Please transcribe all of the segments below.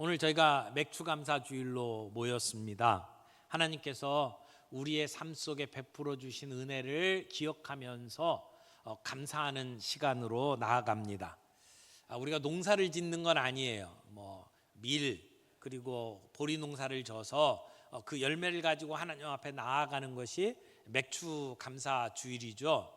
오늘 저희가 맥주감사주일로 모였습니다. 하나님께서 우리의 삶 속에 베풀어 주신 은혜를 기억하면서 감사하는 시간으로 나아갑니다. 우리가 농사를 짓는 건 아니에요. 밀 그리고 보리 농사를 져서 그 열매를 가지고 하나님 앞에 나아가는 것이 맥주감사주일이죠.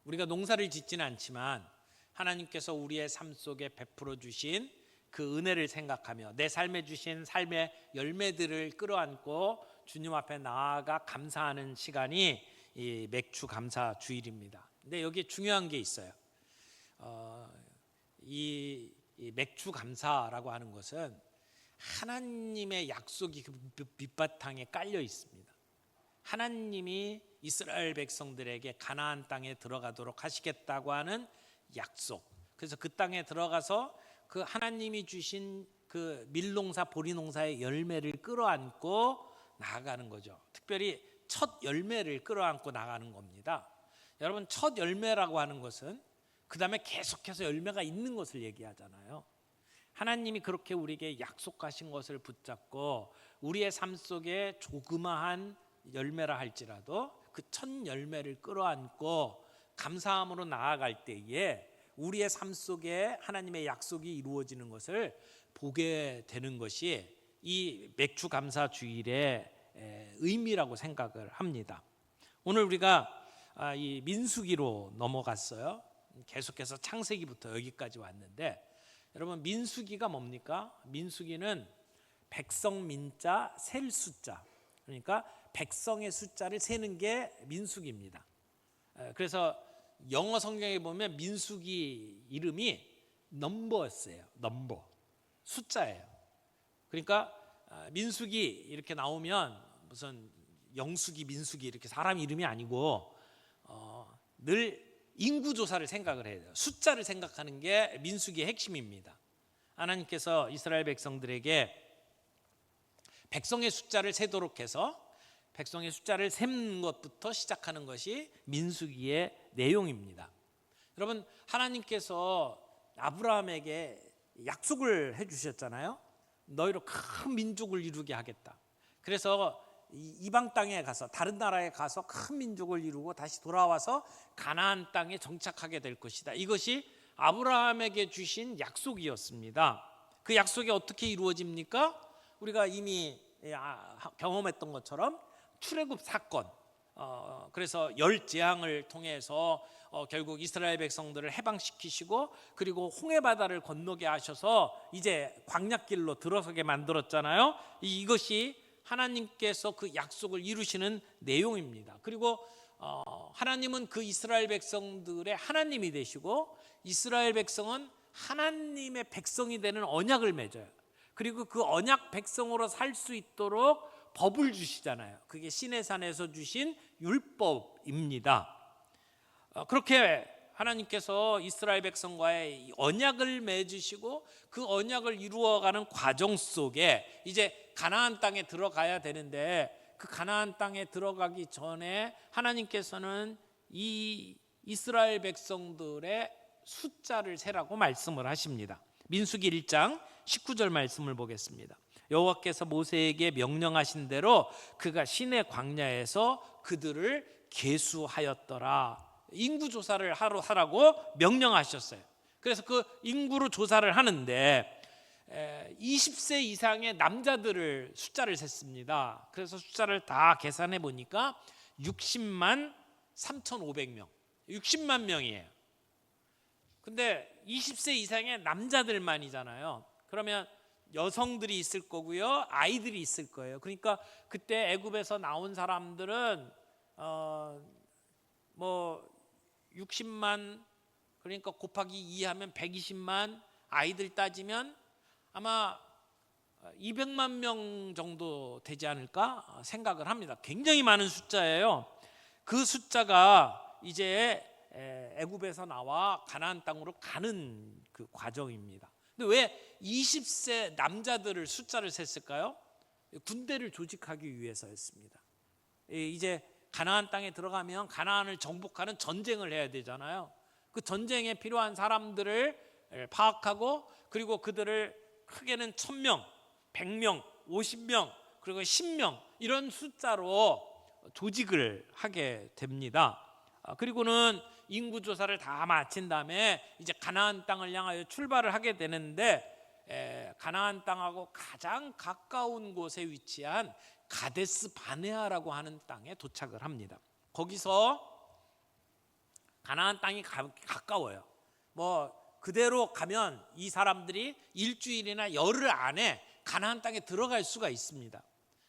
우리가 농사를 짓지는 않지만 하나님께서 우리의 삶 속에 베풀어 주신 그 은혜를 생각하며 내 삶에 주신 삶의 열매들을 끌어안고 주님 앞에 나아가 감사하는 시간이 이 맥주감사 주일입니다. 근데 여기 중요한 게 있어요. 이 맥주감사라고 하는 것은 하나님의 약속이 그 밑바탕에 깔려 있습니다. 하나님이 이스라엘 백성들에게 가나안 땅에 들어가도록 하시겠다고 하는 약속. 그래서 그 땅에 들어가서 그 하나님이 주신 그 밀농사 보리농사의 열매를 끌어안고 나아가는 거죠. 특별히 첫 열매를 끌어안고 나가는 겁니다. 여러분, 첫 열매라고 하는 것은 그 다음에 계속해서 열매가 있는 것을 얘기하잖아요. 하나님이 그렇게 우리에게 약속하신 것을 붙잡고 우리의 삶 속에 조그마한 열매라 할지라도 그 첫 열매를 끌어안고 감사함으로 나아갈 때에 우리의 삶 속에 하나님의 약속이 이루어지는 것을 보게 되는 것이 이 맥주감사주일의 의미라고 생각을 합니다. 오늘 우리가 이 민수기로 넘어갔어요. 계속해서 창세기부터 여기까지 왔는데, 여러분, 민수기가 뭡니까? 민수기는 백성 민자 셀 숫자, 그러니까 백성의 숫자를 세는 게 민수기입니다. 그래서 영어 성경에 보면 민수기 이름이 넘버였어요. 넘버, 숫자예요. 그러니까 민수기 이렇게 나오면 무슨 영수기, 민수기 이렇게 사람 이름이 아니고 늘 인구조사를 생각을 해야 돼요. 숫자를 생각하는 게 민수기의 핵심입니다. 하나님께서 이스라엘 백성들에게 백성의 숫자를 세도록 해서 백성의 숫자를 셈는 것부터 시작하는 것이 민수기의 내용입니다. 여러분, 하나님께서 아브라함에게 약속을 해주셨잖아요. 너희로 큰 민족을 이루게 하겠다. 그래서 이방 땅에 가서, 다른 나라에 가서 큰 민족을 이루고 다시 돌아와서 가나안 땅에 정착하게 될 것이다. 이것이 아브라함에게 주신 약속이었습니다. 그 약속이 어떻게 이루어집니까? 우리가 이미 경험했던 것처럼 출애굽 사건, 그래서 열 재앙을 통해서 결국 이스라엘 백성들을 해방시키시고, 그리고 홍해바다를 건너게 하셔서 이제 광야길로 들어서게 만들었잖아요. 이것이 하나님께서 그 약속을 이루시는 내용입니다. 그리고 하나님은 그 이스라엘 백성들의 하나님이 되시고, 이스라엘 백성은 하나님의 백성이 되는 언약을 맺어요. 그리고 그 언약 백성으로 살 수 있도록 법을 주시잖아요. 그게 시내산에서 주신 율법입니다. 그렇게 하나님께서 이스라엘 백성과의 언약을 맺으시고 그 언약을 이루어가는 과정 속에 이제 가나안 땅에 들어가야 되는데, 그 가나안 땅에 들어가기 전에 하나님께서는 이 이스라엘 백성들의 숫자를 세라고 말씀을 하십니다. 민수기 1장 19절 말씀을 보겠습니다. 여호와께서 모세에게 명령하신 대로 그가 시내 광야에서 그들을 계수하였더라. 인구 조사를 하라고 명령하셨어요. 그래서 그 인구로 조사를 하는데 20세 이상의 남자들을 숫자를 셌습니다. 그래서 숫자를 다 계산해 보니까 60만 3,500명, 60만 명이에요. 근데 20세 이상의 남자들만이잖아요. 그러면 여성들이 있을 거고요, 아이들이 있을 거예요. 그러니까 그때 애굽에서 나온 사람들은 60만, 그러니까 곱하기 2 하면 120만, 아이들 따지면 아마 200만 명 정도 되지 않을까 생각을 합니다. 굉장히 많은 숫자예요. 그 숫자가 이제 애굽에서 나와 가나안 땅으로 가는 그 과정입니다. 근데 왜 20세 남자들을 숫자를 셌을까요? 군대를 조직하기 위해서였습니다. 이제 가나안 땅에 들어가면 가나안을 정복하는 전쟁을 해야 되잖아요. 그 전쟁에 필요한 사람들을 파악하고, 그리고 그들을 크게는 1000명, 100명, 50명, 그리고 10명 이런 숫자로 조직을 하게 됩니다. 그리고는 인구 조사를 다 마친 다음에 이제 가나안 땅을 향하여 출발을 하게 되는데, 가나안 땅하고 가장 가까운 곳에 위치한 가데스 바네아라고 하는 땅에 도착을 합니다. 거기서 가나안 땅이 가까워요. 뭐 그대로 가면 이 사람들이 일주일이나 열흘 안에 가나안 땅에 들어갈 수가 있습니다.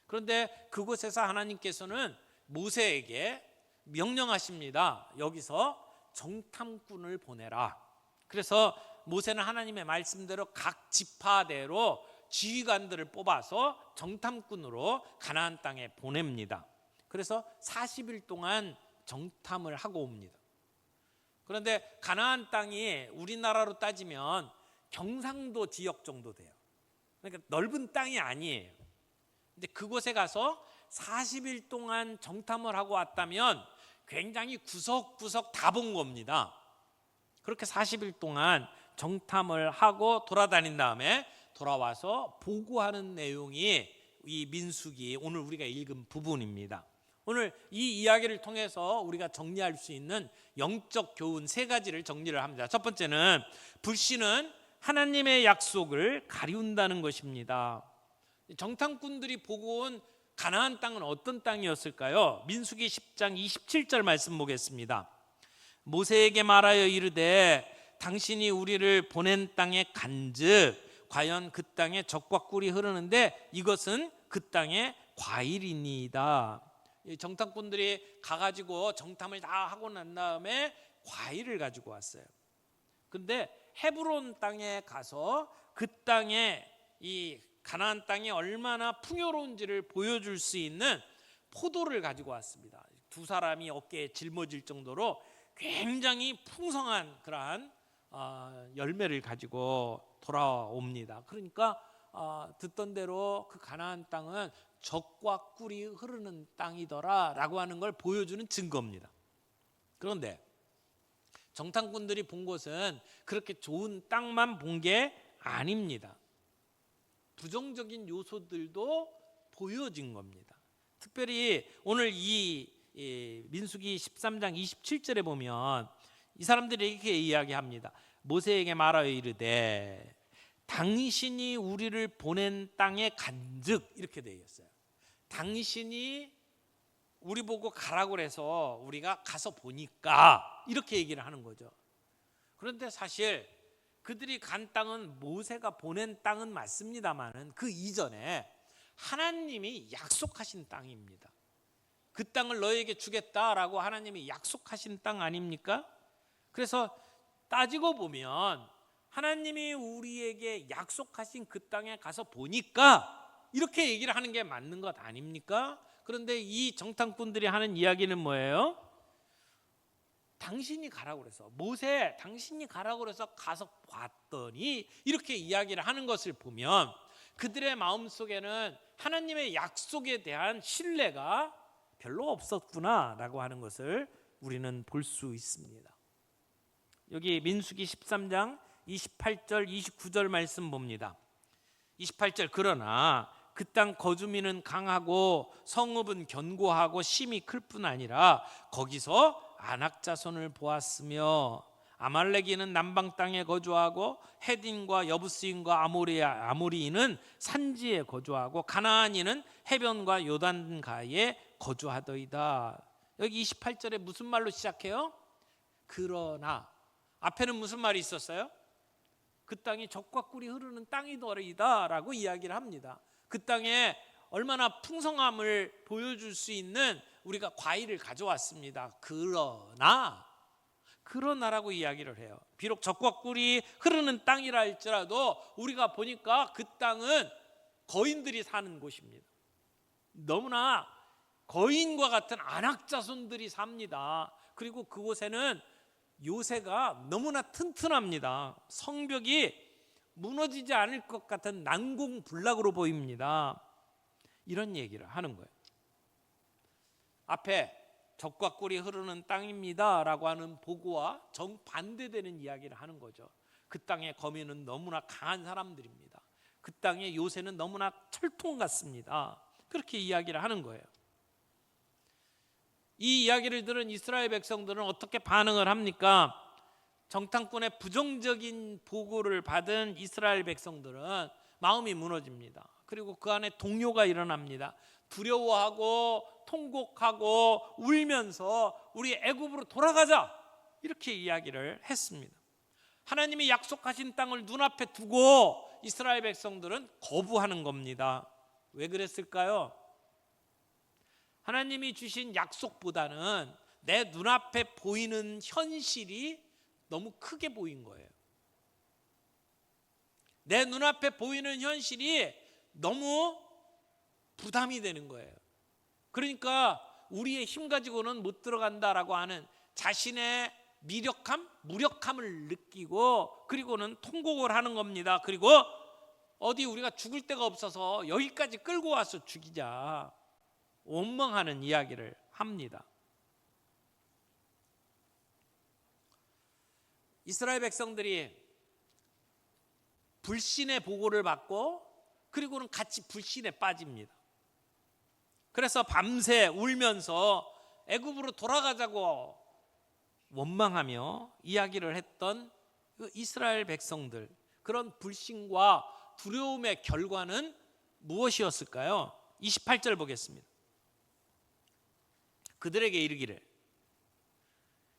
그런데 그곳에서 하나님께서는 모세에게 명령하십니다. 여기서 정탐꾼을 보내라. 그래서 모세는 하나님의 말씀대로 각 지파대로 지휘관들을 뽑아서 정탐꾼으로 가나안 땅에 보냅니다. 그래서 40일 동안 정탐을 하고 옵니다. 그런데 가나안 땅이 우리나라로 따지면 경상도 지역 정도 돼요. 그러니까 넓은 땅이 아니에요. 근데 그곳에 가서 40일 동안 정탐을 하고 왔다면 굉장히 구석구석 다 본 겁니다. 그렇게 40일 동안 정탐을 하고 돌아다닌 다음에 돌아와서 보고하는 내용이 이 민수기 오늘 우리가 읽은 부분입니다. 오늘 이 이야기를 통해서 우리가 정리할 수 있는 영적 교훈 3가지를 정리를 합니다. 첫 번째는 불신은 하나님의 약속을 가리운다는 것입니다. 정탐꾼들이 보고 온 가나안 땅은 어떤 땅이었을까요? 민수기 10장 27절 말씀 보겠습니다. 모세에게 말하여 이르되 당신이 우리를 보낸 땅에 간즉 과연 그 땅에 젖과 꿀이 흐르는데 이것은 그 땅의 과일이니이다. 정탐꾼들이 가가지고 정탐을 다 하고 난 다음에 과일을 가지고 왔어요. 근데 헤브론 땅에 가서 그 땅에 이 가나안 땅이 얼마나 풍요로운지를 보여줄 수 있는 포도를 가지고 왔습니다. 두 사람이 어깨에 짊어질 정도로 굉장히 풍성한 그러한 열매를 가지고 돌아옵니다. 그러니까 듣던 대로 그 가나안 땅은 젖과 꿀이 흐르는 땅이더라 라고 하는 걸 보여주는 증거입니다. 그런데 정탐꾼들이 본 것은 그렇게 좋은 땅만 본 게 아닙니다. 부정적인 요소들도 보여진 겁니다. 특별히 오늘 이 민수기 13장 27절에 보면 이 사람들이 이렇게 이야기합니다. 모세에게 말하여 이르되 당신이 우리를 보낸 땅에 간즉 이렇게 되어 있어요. 당신이 우리 보고 가라고 해서 우리가 가서 보니까 이렇게 얘기를 하는 거죠. 그런데 사실 그들이 간 땅은 모세가 보낸 땅은 맞습니다만은 그 이전에 하나님이 약속하신 땅입니다. 그 땅을 너에게 주겠다라고 하나님이 약속하신 땅 아닙니까? 그래서 따지고 보면 하나님이 우리에게 약속하신 그 땅에 가서 보니까 이렇게 얘기를 하는 게 맞는 것 아닙니까? 그런데 이 정탐꾼들이 하는 이야기는 뭐예요? 당신이 가라고 그래서 모세 당신이 가라고 그래서 가서 봤더니 이렇게 이야기를 하는 것을 보면 그들의 마음속에는 하나님의 약속에 대한 신뢰가 별로 없었구나라고 하는 것을 우리는 볼 수 있습니다. 여기 민수기 13장 28절 29절 말씀 봅니다. 28절 그러나 그 땅 거주민은 강하고 성읍은 견고하고 심이 클 뿐 아니라 거기서 아낙 자손을 보았으며 아말렉인은 남방 땅에 거주하고 헤딘과 여부스인과 아모리인은 산지에 거주하고 가나안인은 해변과 요단가에 거주하더이다. 여기 28절에 무슨 말로 시작해요? 그러나 앞에는 무슨 말이 있었어요? 그 땅이 젖과 꿀이 흐르는 땅이더이다 라고 이야기를 합니다. 그 땅에 얼마나 풍성함을 보여줄 수 있는 우리가 과일을 가져왔습니다. 그러나라고 이야기를 해요. 비록 젖과 꿀이 흐르는 땅이라 할지라도 우리가 보니까 그 땅은 거인들이 사는 곳입니다. 너무나 거인과 같은 안악 자손들이 삽니다. 그리고 그곳에는 요새가 너무나 튼튼합니다. 성벽이 무너지지 않을 것 같은 난공불락으로 보입니다. 이런 얘기를 하는 거예요. 앞에 젖과 꿀이 흐르는 땅입니다 라고 하는 보고와 정반대되는 이야기를 하는 거죠. 그 땅의 거민은 너무나 강한 사람들입니다. 그 땅의 요새는 너무나 철통 같습니다. 그렇게 이야기를 하는 거예요. 이 이야기를 들은 이스라엘 백성들은 어떻게 반응을 합니까? 정탐꾼의 부정적인 보고를 받은 이스라엘 백성들은 마음이 무너집니다. 그리고 그 안에 동요가 일어납니다. 두려워하고 통곡하고 울면서 우리 애굽으로 돌아가자, 이렇게 이야기를 했습니다. 하나님이 약속하신 땅을 눈앞에 두고 이스라엘 백성들은 거부하는 겁니다. 왜 그랬을까요? 하나님이 주신 약속보다는 내 눈앞에 보이는 현실이 너무 크게 보인 거예요. 내 눈앞에 보이는 현실이 너무 부담이 되는 거예요. 그러니까 우리의 힘 가지고는 못 들어간다라고 하는 자신의 무력함을 느끼고, 그리고는 통곡을 하는 겁니다. 그리고 어디 우리가 죽을 데가 없어서 여기까지 끌고 와서 죽이자, 원망하는 이야기를 합니다. 이스라엘 백성들이 불신의 보고를 받고 그리고는 같이 불신에 빠집니다. 그래서 밤새 울면서 애굽으로 돌아가자고 원망하며 이야기를 했던 그 이스라엘 백성들, 그런 불신과 두려움의 결과는 무엇이었을까요? 28절 보겠습니다. 그들에게 이르기를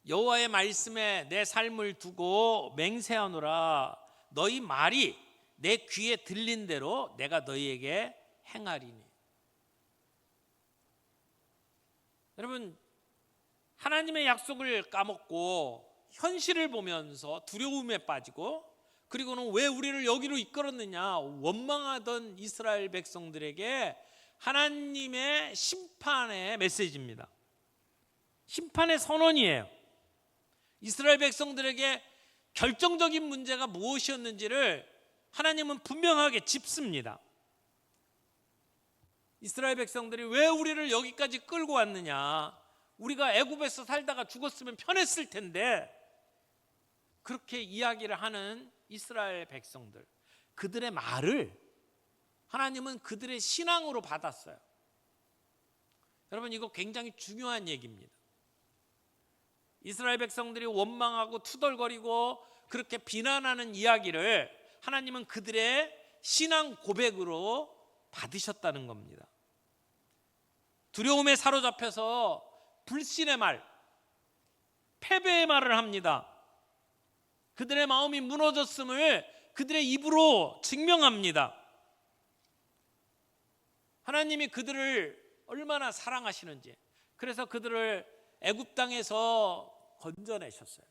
여호와의 말씀에 내 삶을 두고 맹세하노라. 너희 말이 내 귀에 들린 대로 내가 너희에게 행하리니. 여러분, 하나님의 약속을 까먹고 현실을 보면서 두려움에 빠지고, 그리고는 왜 우리를 여기로 이끌었느냐 원망하던 이스라엘 백성들에게 하나님의 심판의 메시지입니다. 심판의 선언이에요. 이스라엘 백성들에게 결정적인 문제가 무엇이었는지를 하나님은 분명하게 짚습니다. 이스라엘 백성들이 왜 우리를 여기까지 끌고 왔느냐, 우리가 애굽에서 살다가 죽었으면 편했을 텐데, 그렇게 이야기를 하는 이스라엘 백성들, 그들의 말을 하나님은 그들의 신앙으로 받았어요. 여러분, 이거 굉장히 중요한 얘기입니다. 이스라엘 백성들이 원망하고 투덜거리고 그렇게 비난하는 이야기를 하나님은 그들의 신앙 고백으로 받으셨다는 겁니다. 두려움에 사로잡혀서 불신의 말, 패배의 말을 합니다. 그들의 마음이 무너졌음을 그들의 입으로 증명합니다. 하나님이 그들을 얼마나 사랑하시는지, 그래서 그들을 애굽 땅에서 건져내셨어요.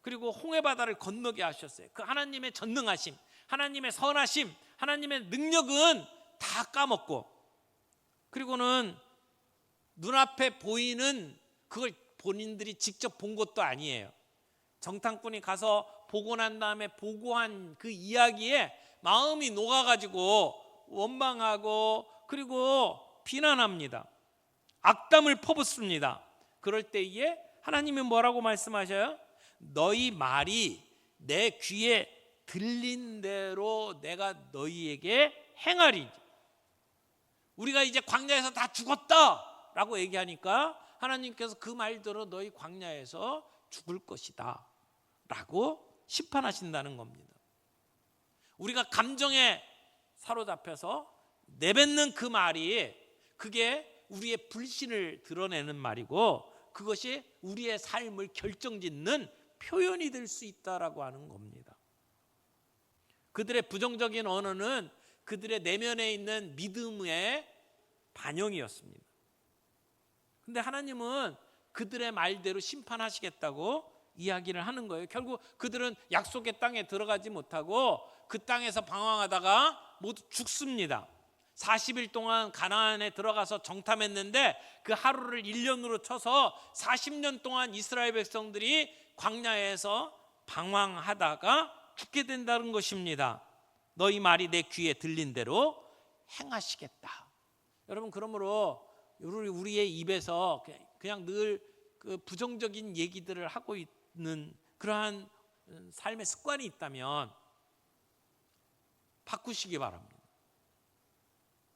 그리고 홍해 바다를 건너게 하셨어요. 그 하나님의 전능하심, 하나님의 선하심, 하나님의 능력은 다 까먹고, 그리고는 눈앞에 보이는 그걸 본인들이 직접 본 것도 아니에요. 정탐꾼이 가서 보고 난 다음에 보고한 그 이야기에 마음이 녹아가지고 원망하고 그리고 비난합니다. 악담을 퍼붓습니다. 그럴 때에 하나님이 뭐라고 말씀하셔요? 너희 말이 내 귀에 들린 대로 내가 너희에게 행하리니. 우리가 이제 광야에서 다 죽었다 라고 얘기하니까 하나님께서 그 말대로 너희 광야에서 죽을 것이다 라고 심판하신다는 겁니다. 우리가 감정에 사로잡혀서 내뱉는 그 말이, 그게 우리의 불신을 드러내는 말이고, 그것이 우리의 삶을 결정짓는 표현이 될 수 있다라고 하는 겁니다. 그들의 부정적인 언어는 그들의 내면에 있는 믿음의 반영이었습니다. 근데 하나님은 그들의 말대로 심판하시겠다고 이야기를 하는 거예요. 결국 그들은 약속의 땅에 들어가지 못하고 그 땅에서 방황하다가 모두 죽습니다. 40일 동안 가나안에 들어가서 정탐했는데 그 하루를 1년으로 쳐서 40년 동안 이스라엘 백성들이 광야에서 방황하다가 죽게 된다는 것입니다. 너희 말이 내 귀에 들린 대로 행하시겠다. 여러분, 그러므로 우리의 입에서 그냥 늘 그 부정적인 얘기들을 하고 있는 그러한 삶의 습관이 있다면 바꾸시기 바랍니다.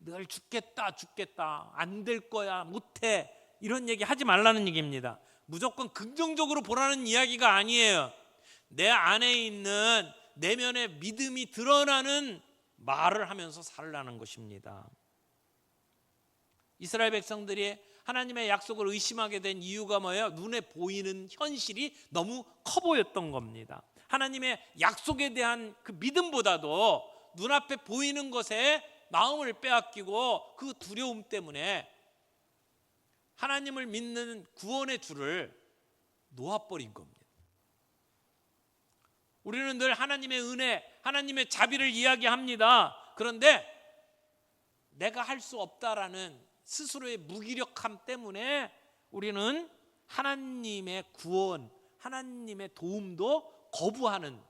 늘 죽겠다 안 될 거야 못해 이런 얘기 하지 말라는 얘기입니다. 무조건 긍정적으로 보라는 이야기가 아니에요. 내 안에 있는 내면의 믿음이 드러나는 말을 하면서 살라는 것입니다. 이스라엘 백성들이 하나님의 약속을 의심하게 된 이유가 뭐예요? 눈에 보이는 현실이 너무 커 보였던 겁니다. 하나님의 약속에 대한 그 믿음보다도 눈앞에 보이는 것에 마음을 빼앗기고 그 두려움 때문에 하나님을 믿는 구원의 줄을 놓아버린 겁니다. 우리는 늘 하나님의 은혜, 하나님의 자비를 이야기합니다. 그런데 내가 할 수 없다라는 스스로의 무기력함 때문에 우리는 하나님의 구원, 하나님의 도움도 거부하는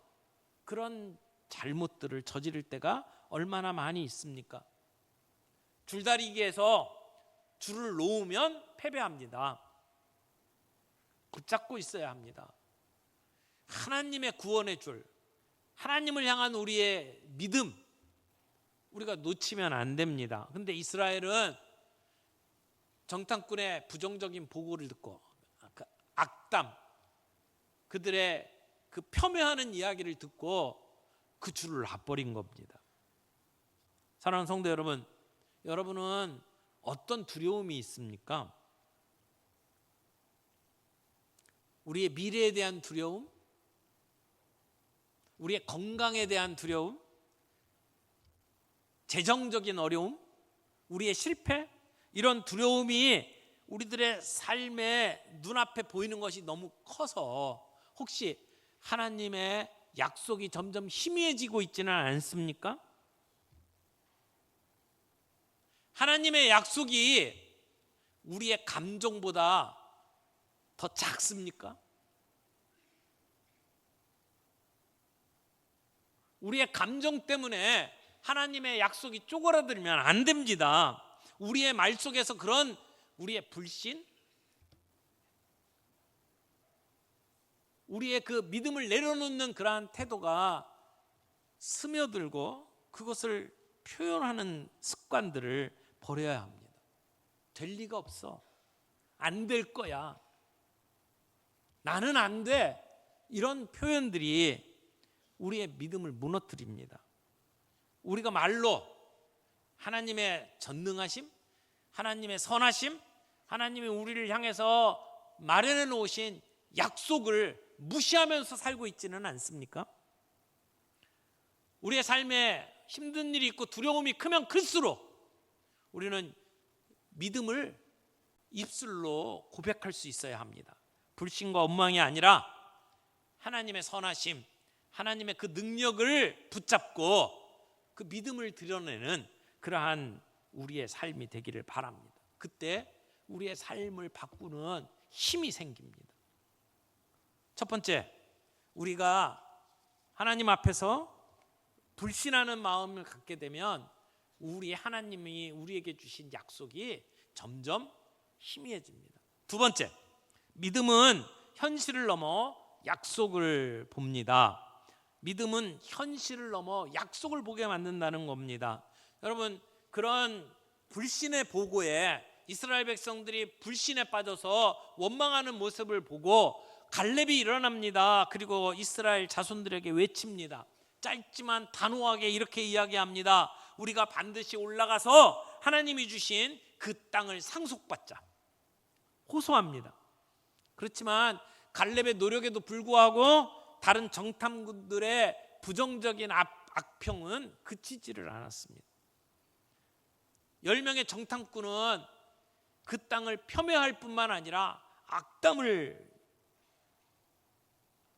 그런 잘못들을 저지를 때가 얼마나 많이 있습니까? 줄다리기에서 줄을 놓으면 패배합니다. 붙잡고 있어야 합니다. 하나님의 구원의 줄, 하나님을 향한 우리의 믿음, 우리가 놓치면 안 됩니다. 그런데 이스라엘은 정탐꾼의 부정적인 보고를 듣고 그 악담, 그들의 그 폄훼하는 이야기를 듣고 그 줄을 놔버린 겁니다. 사랑하는 성도 여러분, 여러분은 어떤 두려움이 있습니까? 우리의 미래에 대한 두려움? 우리의 건강에 대한 두려움? 재정적인 어려움? 우리의 실패? 이런 두려움이 우리들의 삶에 눈앞에 보이는 것이 너무 커서 혹시 하나님의 약속이 점점 희미해지고 있지는 않습니까? 하나님의 약속이 우리의 감정보다 더 작습니까? 우리의 감정 때문에 하나님의 약속이 쪼그라들면 안 됩니다. 우리의 말 속에서 그런 우리의 불신, 우리의 그 믿음을 내려놓는 그러한 태도가 스며들고 그것을 표현하는 습관들을 버려야 합니다. 될 리가 없어. 안 될 거야. 나는 안 돼. 이런 표현들이 우리의 믿음을 무너뜨립니다. 우리가 말로 하나님의 전능하심, 하나님의 선하심, 하나님이 우리를 향해서 마련해 놓으신 약속을 무시하면서 살고 있지는 않습니까? 우리의 삶에 힘든 일이 있고 두려움이 크면 클수록 우리는 믿음을 입술로 고백할 수 있어야 합니다. 불신과 원망이 아니라 하나님의 선하심, 하나님의 그 능력을 붙잡고 그 믿음을 드러내는 그러한 우리의 삶이 되기를 바랍니다. 그때 우리의 삶을 바꾸는 힘이 생깁니다. 첫 번째, 우리가 하나님 앞에서 불신하는 마음을 갖게 되면 우리 하나님이 우리에게 주신 약속이 점점 희미해집니다. 두 번째, 믿음은 현실을 넘어 약속을 봅니다. 믿음은 현실을 넘어 약속을 보게 만든다는 겁니다. 여러분, 그런 불신의 보고에 이스라엘 백성들이 불신에 빠져서 원망하는 모습을 보고 갈렙이 일어납니다. 그리고 이스라엘 자손들에게 외칩니다. 짧지만 단호하게 이렇게 이야기합니다. 우리가 반드시 올라가서 하나님이 주신 그 땅을 상속받자. 호소합니다. 그렇지만 갈렙의 노력에도 불구하고 다른 정탐꾼들의 부정적인 악평은 그치지를 않았습니다. 10명의 정탐꾼은 그 땅을 폄훼할 뿐만 아니라 악담을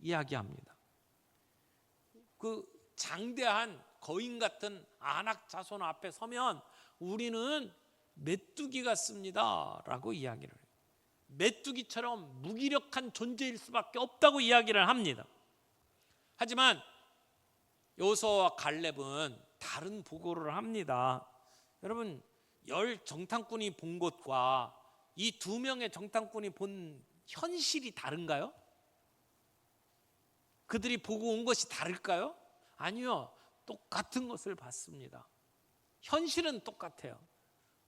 이야기합니다. 그 장대한 거인 같은 아낙 자손 앞에 서면 우리는 메뚜기 같습니다 라고 이야기를 해요. 메뚜기처럼 무기력한 존재일 수밖에 없다고 이야기를 합니다. 하지만 여호수아와 갈렙은 다른 보고를 합니다. 여러분, 10 정탐꾼이 본 것과 이 2명의 정탐꾼이 본 현실이 다른가요? 그들이 보고 온 것이 다를까요? 아니요. 똑같은 것을 봤습니다. 현실은 똑같아요.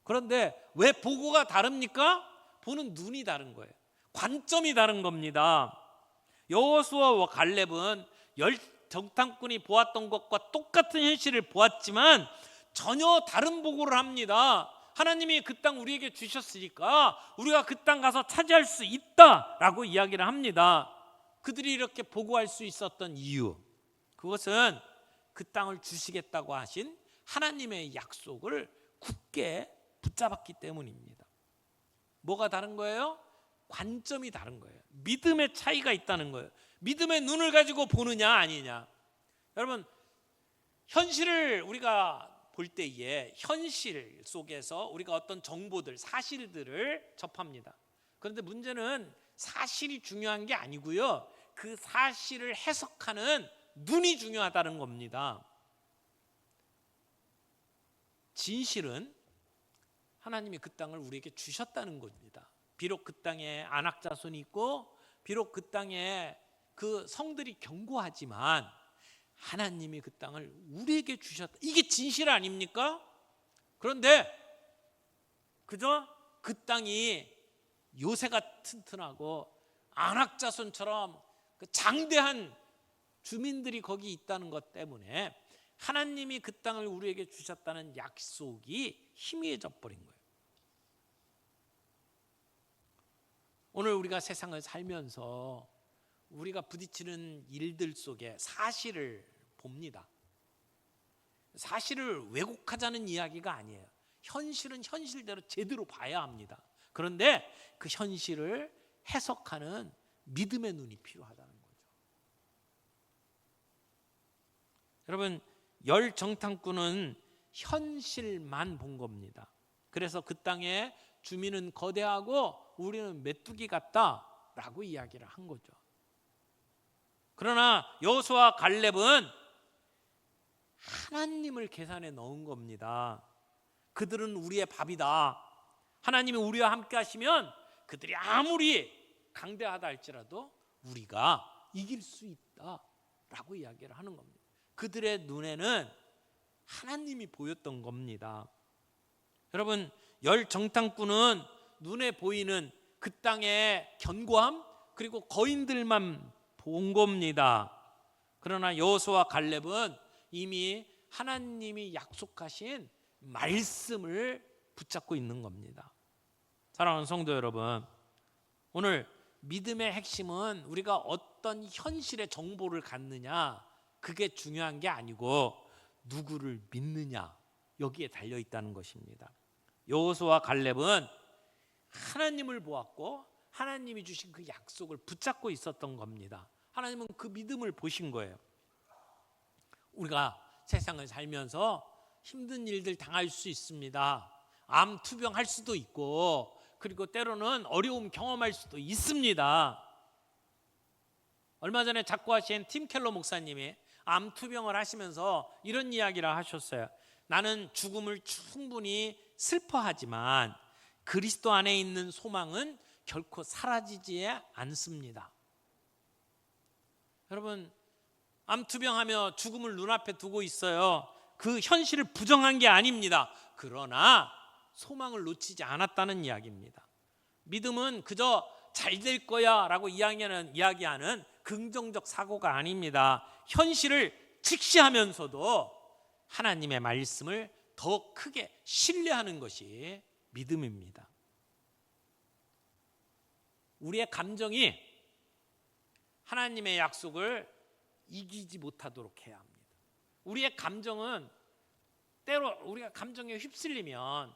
그런데 왜 보고가 다릅니까? 보는 눈이 다른 거예요. 관점이 다른 겁니다. 여호수아와 갈렙은 열 정탐꾼이 보았던 것과 똑같은 현실을 보았지만 전혀 다른 보고를 합니다. 하나님이 그 땅 우리에게 주셨으니까 우리가 그 땅 가서 차지할 수 있다라고 이야기를 합니다. 그들이 이렇게 보고할 수 있었던 이유, 그것은 그 땅을 주시겠다고 하신 하나님의 약속을 굳게 붙잡았기 때문입니다. 뭐가 다른 거예요? 관점이 다른 거예요. 믿음의 차이가 있다는 거예요. 믿음의 눈을 가지고 보느냐 아니냐. 여러분, 현실을 우리가 볼 때에 현실 속에서 우리가 어떤 정보들, 사실들을 접합니다. 그런데 문제는 사실이 중요한 게 아니고요, 그 사실을 해석하는 눈이 중요하다는 겁니다. 진실은 하나님이 그 땅을 우리에게 주셨다는 겁니다. 비록 그 땅에 안악자손이 있고 비록 그 땅에 그 성들이 견고하지만 하나님이 그 땅을 우리에게 주셨다. 이게 진실 아닙니까? 그런데 그저 그 땅이 요새가 튼튼하고 안악자손처럼 그 장대한 주민들이 거기 있다는 것 때문에 하나님이 그 땅을 우리에게 주셨다는 약속이 희미해져 버린 거예요. 오늘 우리가 세상을 살면서 우리가 부딪히는 일들 속에 사실을 봅니다. 사실을 왜곡하자는 이야기가 아니에요. 현실은 현실대로 제대로 봐야 합니다. 그런데 그 현실을 해석하는 믿음의 눈이 필요하다는 거죠. 여러분, 열 정탐꾼은 현실만 본 겁니다. 그래서 그 땅의 주민은 거대하고 우리는 메뚜기 같다라고 이야기를 한 거죠. 그러나 여호수아와 갈렙은 하나님을 계산에 넣은 겁니다. 그들은 우리의 밥이다. 하나님이 우리와 함께 하시면 그들이 아무리 강대하다 할지라도 우리가 이길 수 있다라고 이야기를 하는 겁니다. 그들의 눈에는 하나님이 보였던 겁니다. 여러분, 열 정탐꾼은 눈에 보이는 그 땅의 견고함 그리고 거인들만 본 겁니다. 그러나 여호수아와 갈렙은 이미 하나님이 약속하신 말씀을 붙잡고 있는 겁니다. 사랑하는 성도 여러분, 오늘 믿음의 핵심은 우리가 어떤 현실의 정보를 갖느냐, 그게 중요한 게 아니고 누구를 믿느냐, 여기에 달려 있다는 것입니다. 여호수아와 갈렙은 하나님을 보았고 하나님이 주신 그 약속을 붙잡고 있었던 겁니다. 하나님은 그 믿음을 보신 거예요. 우리가 세상을 살면서 힘든 일들 당할 수 있습니다. 암 투병할 수도 있고 그리고 때로는 어려움 경험할 수도 있습니다. 얼마 전에 작고하신 팀 켈러 목사님이 암 투병을 하시면서 이런 이야기를 하셨어요. 나는 죽음을 충분히 슬퍼하지만 그리스도 안에 있는 소망은 결코 사라지지 않습니다. 여러분, 암투병하며 죽음을 눈앞에 두고 있어요. 그 현실을 부정한 게 아닙니다. 그러나 소망을 놓치지 않았다는 이야기입니다. 믿음은 그저 잘 될 거야 라고 이야기하는 긍정적 사고가 아닙니다. 현실을 직시하면서도 하나님의 말씀을 더 크게 신뢰하는 것이 믿음입니다. 우리의 감정이 하나님의 약속을 이기지 못하도록 해야 합니다. 우리의 감정은 때로 우리가 감정에 휩쓸리면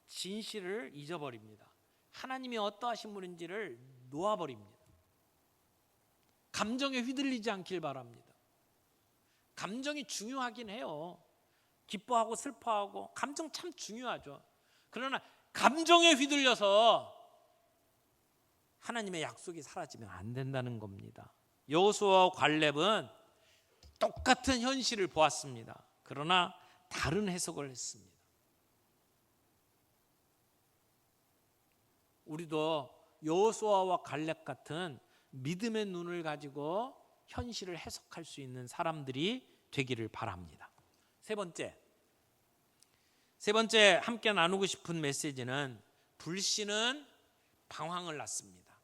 진실을 잊어버립니다. 하나님이 어떠하신 분인지를 놓아버립니다. 감정에 휘둘리지 않길 바랍니다. 감정이 중요하긴 해요. 기뻐하고 슬퍼하고 감정 참 중요하죠. 그러나 감정에 휘둘려서 하나님의 약속이 사라지면 안 된다는 겁니다. 여호수아와 갈렙은 똑같은 현실을 보았습니다. 그러나 다른 해석을 했습니다. 우리도 여호수아와 갈렙 같은 믿음의 눈을 가지고 현실을 해석할 수 있는 사람들이 되기를 바랍니다. 세 번째 함께 나누고 싶은 메시지는 불신은 방황을 낳습니다.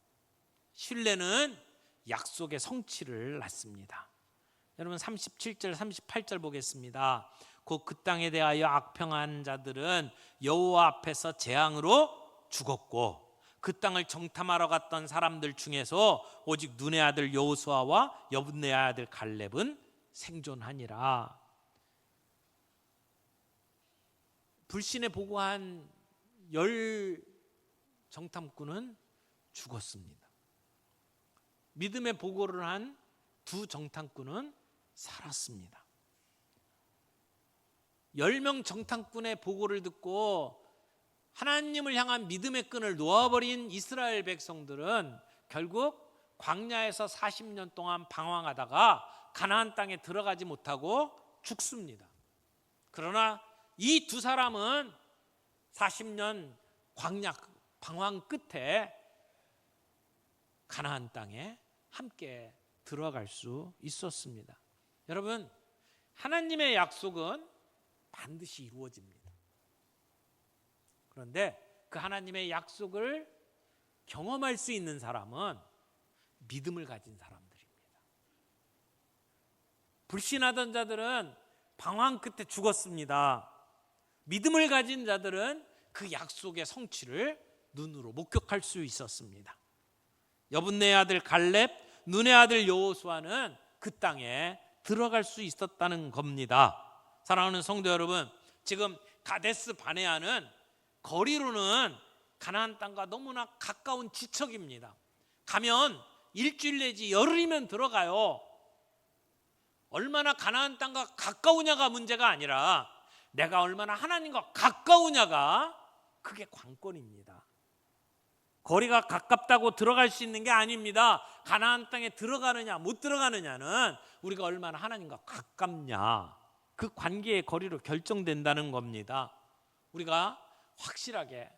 신뢰는 약속의 성취를 낳습니다. 여러분 37절 38절 보겠습니다. 곧 그 땅에 대하여 악평한 자들은 여호와 앞에서 재앙으로 죽었고 그 땅을 정탐하러 갔던 사람들 중에서 오직 눈의 아들 여호수아와 여분네 아들 갈렙은 생존하니라. 불신에 보고한 10 정탐꾼은 죽었습니다. 믿음의 보고를 한 2 정탐꾼은 살았습니다. 10명 정탐꾼의 보고를 듣고 하나님을 향한 믿음의 끈을 놓아버린 이스라엘 백성들은 결국 광야에서 40년 동안 방황하다가 가나안 땅에 들어가지 못하고 죽습니다. 그러나 이 2 사람은 40년 광야 방황 끝에 가나안 땅에 함께 들어갈 수 있었습니다. 여러분, 하나님의 약속은 반드시 이루어집니다. 그런데 그 하나님의 약속을 경험할 수 있는 사람은 믿음을 가진 사람들입니다. 불신하던 자들은 방황 끝에 죽었습니다. 믿음을 가진 자들은 그 약속의 성취를 눈으로 목격할 수 있었습니다. 여분네 아들 갈렙, 눈의 아들 여호수아는 그 땅에 들어갈 수 있었다는 겁니다. 사랑하는 성도 여러분, 지금 가데스 바네아는 거리로는 가나안 땅과 너무나 가까운 지척입니다. 가면 일주일 내지 열흘이면 들어가요. 얼마나 가나안 땅과 가까우냐가 문제가 아니라 내가 얼마나 하나님과 가까우냐가 그게 관건입니다. 거리가 가깝다고 들어갈 수 있는 게 아닙니다. 가나안 땅에 들어가느냐 못 들어가느냐는 우리가 얼마나 하나님과 가깝냐, 그 관계의 거리로 결정된다는 겁니다. 우리가 확실하게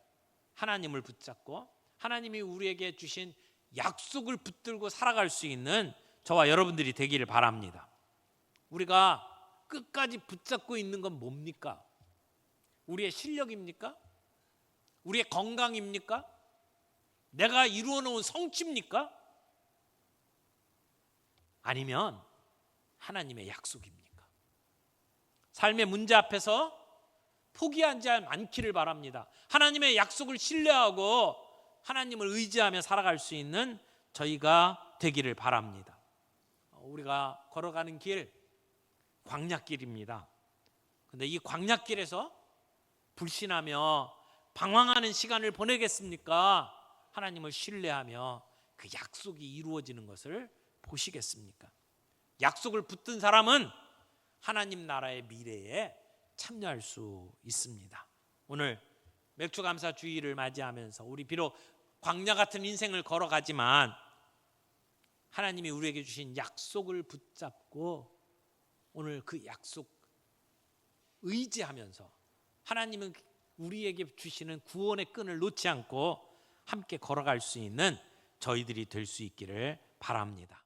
하나님을 붙잡고 하나님이 우리에게 주신 약속을 붙들고 살아갈 수 있는 저와 여러분들이 되기를 바랍니다. 우리가 끝까지 붙잡고 있는 건 뭡니까? 우리의 실력입니까? 우리의 건강입니까? 내가 이루어 놓은 성취입니까? 아니면 하나님의 약속입니까? 삶의 문제 앞에서 포기하지 않기를 바랍니다. 하나님의 약속을 신뢰하고 하나님을 의지하며 살아갈 수 있는 저희가 되기를 바랍니다. 우리가 걸어가는 길, 광야길입니다. 그런데 이 광야길에서 불신하며 방황하는 시간을 보내겠습니까? 하나님을 신뢰하며 그 약속이 이루어지는 것을 보시겠습니까? 약속을 붙든 사람은 하나님 나라의 미래에 참여할 수 있습니다. 오늘 맥주감사 주일을 맞이하면서 우리 비록 광야 같은 인생을 걸어가지만 하나님이 우리에게 주신 약속을 붙잡고 오늘 그 약속 의지하면서 하나님은 우리에게 주시는 구원의 끈을 놓지 않고 함께 걸어갈 수 있는 저희들이 될 수 있기를 바랍니다.